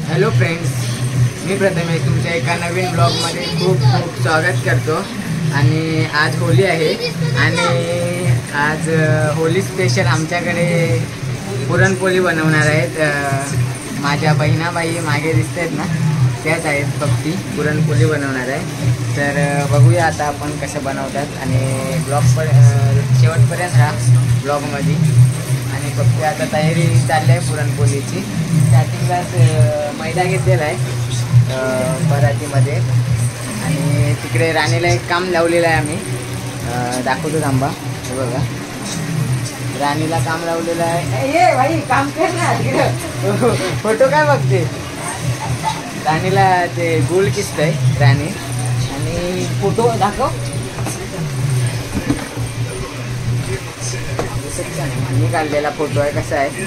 Hello friends, मी प्रथमेश तुमच्या एका नवीन ब्लॉगमध्ये खूप खूप स्वागत करतो। आणि आज होली आहे आणि आज होली स्पेशल आमच्याकडे पुरणपोळी बनवणार आहेत। माझ्या बहिणाबाई मागे दिसत आहेत ना, त्याच आहेत पप्पी पुरणपोळी बनवणार आहे। तर बघूया आता आपण कसं बनवतात आणि ब्लॉग शेवटपर्यंत राहा ब्लॉगमध्ये। आणि पप्पी आता तयारी चालली आहे पुरणपोळीची। स्टार्टिंगलाच मैदा घेतलेला आहे परातीमध्ये आणि तिकडे राणीला एक काम लावलेलं आहे आम्ही, दाखवतो थांबा। हे बघा, राणीला काम लावलेलं आहे। ये भाई काम कर ना, तिकडे फोटो काय बघते। राणीला ते गोल किसतंय राणी आणि फोटो दाखव। मी काढलेला फोटो आहे, कसा आहे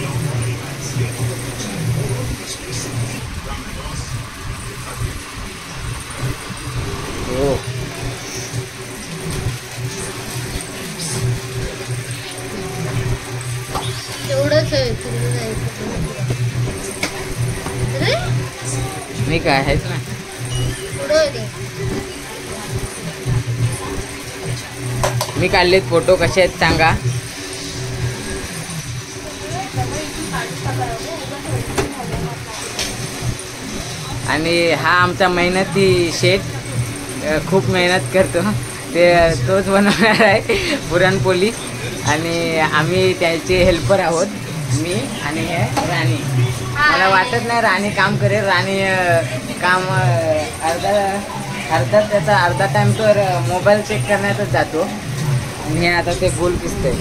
हो। एवढंच आहे मी काय आहेच ना। मी काढलेत फोटो, कसे आहेत सांगा। आणि हा आमचा मेहनती शेठ, खूप मेहनत करतो, ते तोच बनवणार आहे पुरणपोळी आणि आम्ही त्याचे हेल्पर आहोत, मी आणि हे राणी। मला वाटत नाही राणी काम करेल, राणी काम अर्धा टाइम तर मोबाईल चेक करण्यातच जातो आणि हे आता ते गोल किसतंय।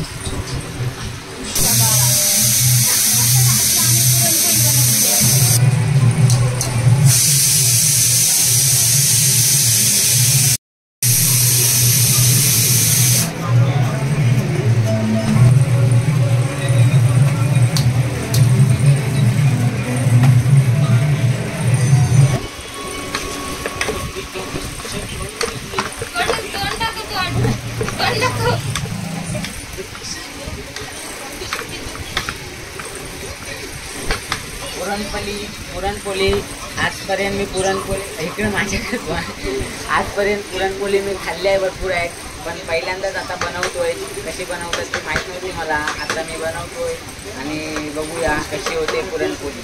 पुरणपोळी आजपर्यंत मी पुरणपोळी इकडे माझ्याकडे आजपर्यंत पुरणपोळी मी खाल्ली आहे, भरपूर आहे, पण पहिल्यांदाच आता बनवतोय। कशी बनवतात ते माहीत नव्हती मला, आता मी बनवतोय आणि बघूया कशी होते पुरणपोळी।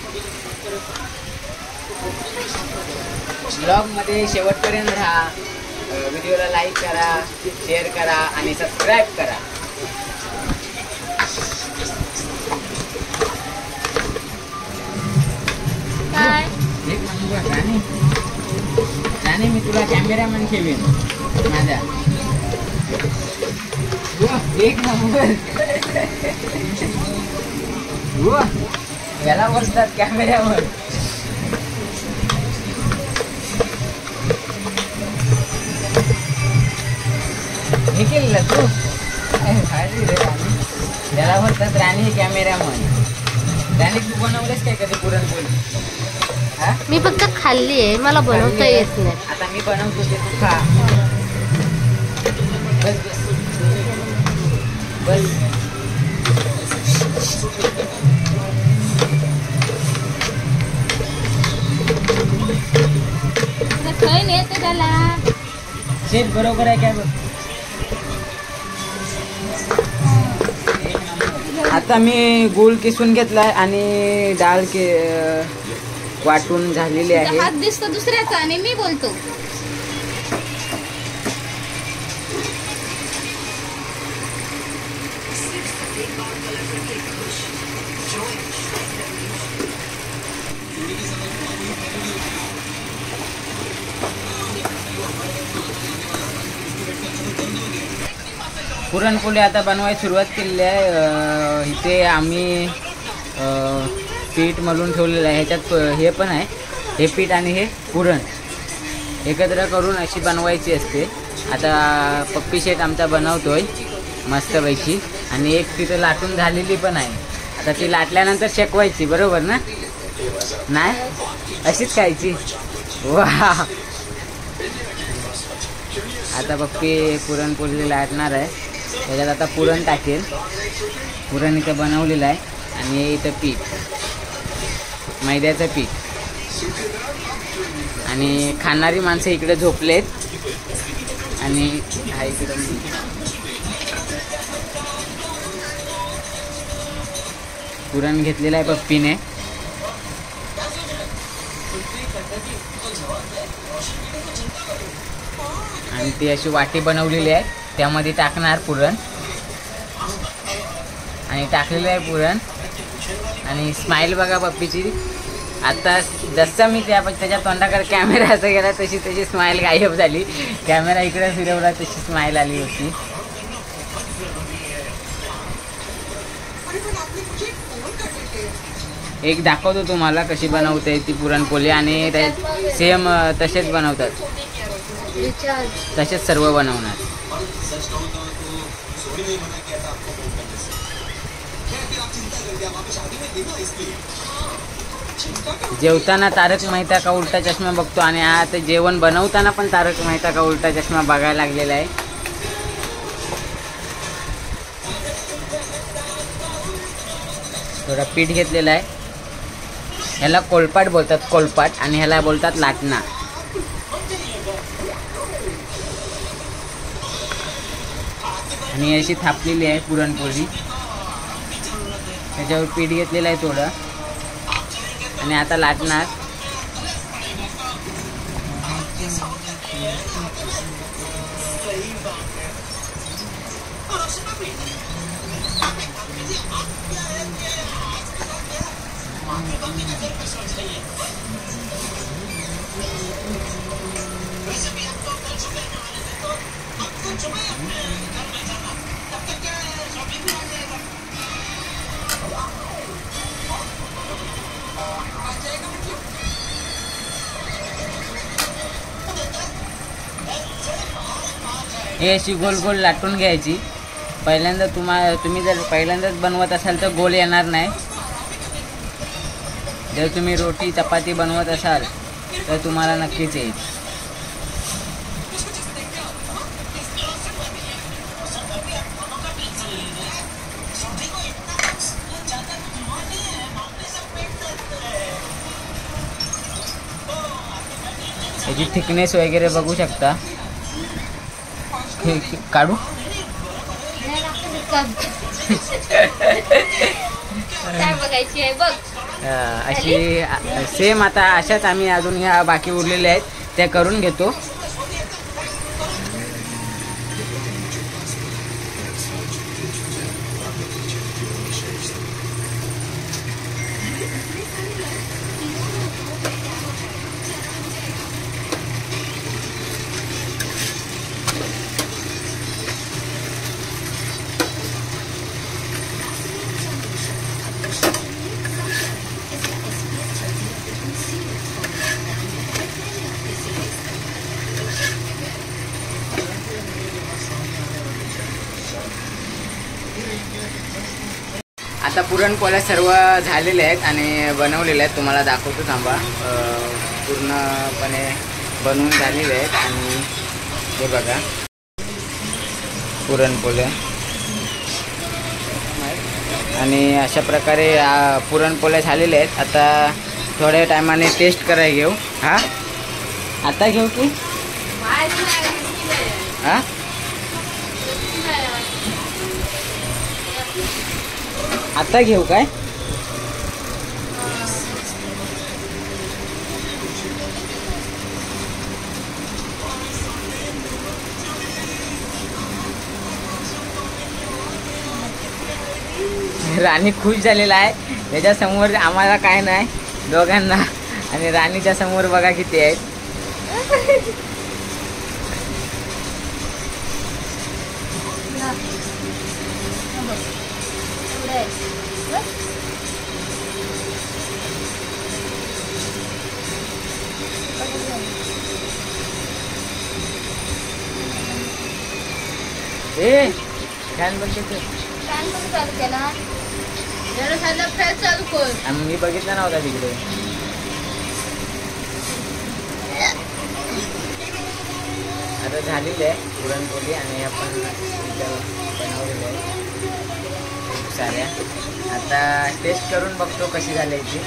ब्लॉगमध्ये शेवटपर्यंत राहा, व्हिडिओला लाईक करा, शेअर करा आणि सबस्क्राईब करा। एक नंबर राणी, राणी मी तुला कॅमेरामॅन ठेवीन माझा। एक नंबर याला बसतात कॅमेऱ्यावर। हे केलेलं तू याला बसतात राणी कॅमेरामॅन। राणी तू बनवलेस काय कधी पुरणपोळी? मी फक्त खाल्ली आहे, मला बनवता येत नाही। आता मी बनवतो ते तू खा। बस बस बस त्याला शेत बरोबर आहे काय बघ। आता मी गूळ किसून घेतलाय आणि डाळ वाटून झालेली आहे। हात दिसतो दुसऱ्याचा आणि मी बोलतो। पुरणपोळी आता बनवायला सुरुवात केलेली आहे। इथे आम्ही पीठ मळून ठेवलेलं आहे, ह्याच्यात हे पण आहे, हे पीठ आणि हे पुरण एकत्र करून अशी बनवायची असते। आता पप्पी शेट आमचा बनवतोय मस्तपैकी आणि एक तिथे लाटून झालेली पण आहे। आता ती लाटल्यानंतर शेकवायची, बरोबर ना? नाही अशीच खायची। वा, आता पप्पी पुरणपोळी लाटणार आहे, त्याच्यात आता पुरण टाकेल। पुरण इथं बनवलेलं आहे आणि हे इथं पीठ, मैद्याचं पीठ आणि खाणारी माणसं इकडे झोपलेत आणि हा इकडे पुरण घेतलेला आहे पप्पीने. आणि ती अशी वाटी बनवलेली आहे, त्यामध्ये टाकणार पुरण आणि टाकलेलं आहे पुरण. आणि स्माईल बघा पप्पीची. आता जसं मी त्याच्या तोंडाकडे कॅमेरा असं गेला तशी तशी स्माईल गायब झाली. कॅमेरा इकडे फिरवला तशी स्माईल आली होती. एक दाखवतो तुम्हाला कशी बनवते ती पुरणपोळी. आणि सेम तसेच बनवतात, तसेच सर्व बनवणार. जेवताना तारक मेहता का उलटा चष्मा बघतो आणि आता जेवण बनवताना पण तारक मेहता का उलटा चष्मा बघायला लागलेला आहे. थोडा पीठ घेतलेला आहे, ह्याला कोलपाट बोलतात, कोलपाट. आणि ह्याला बोलतात लाटणा. आणि अशी थापलेली आहे पुरणपोळी. त्याच्यावर पीठ घेतलेलं आहे थोडं आणि आता लाटणार. हे अशी गोल गोल लाटून घ्यायची. पहिल्यांदा तुम्ही जर पहिल्यांदाच बनवत असाल तर गोल येणार नाही. जर तुम्ही रोटी चपाती बनवत असाल तर तुम्हाला नक्कीच येईल. याची थिकनेस वगैरे बघू शकता. काढू अशी सेम. आता अशाच आम्ही अजून ह्या बाकी उरलेल्या आहेत त्या करून घेतो. आता पुरणपोळ्या सर्व झालेल्या आहेत आणि बनवलेल्या आहेत. तुम्हाला दाखवतो थांबा. पूर्णपणे बनवून झालेले आहेत. आणि हे बघा पुरणपोळ्या. आणि अशा प्रकारे पुरणपोळ्या झालेल्या आहेत. आता थोड्या टायमाने टेस्ट करायला घेऊ. हां आता घेऊ की हां आता घेऊ काय? राणी खुश झालेला आहे. त्याच्यासमोर आम्हाला काय नाही दोघांना. आणि राणीच्या समोर बघा किती आहेत. ए फॅन बंद केलं. फॅन पण चालू केला. जरा साधा फॅन चालू कर. मी बघितला नव्हता तिकडे. आता झालेली आहे पुरणपोळी आणि आपण बनवलेलं आहे खूप साऱ्या. आता टेस्ट करून बघतो कशी झाली ती.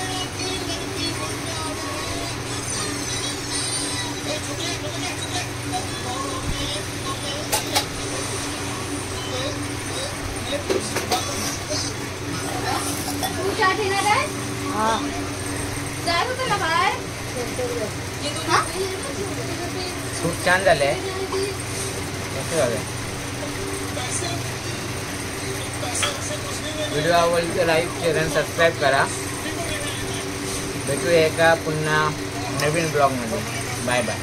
तू चहा घेणार आहे? जायचं होतं ना बाहेर? हा? खूप छान झालंय. मस्त झालंय. व्हिडिओ आवडली तर लाईक शेअर आणि सबस्क्राईब करा. भेटूया एका पुन्हा नवीन ब्लॉगमध्ये. Bye bye.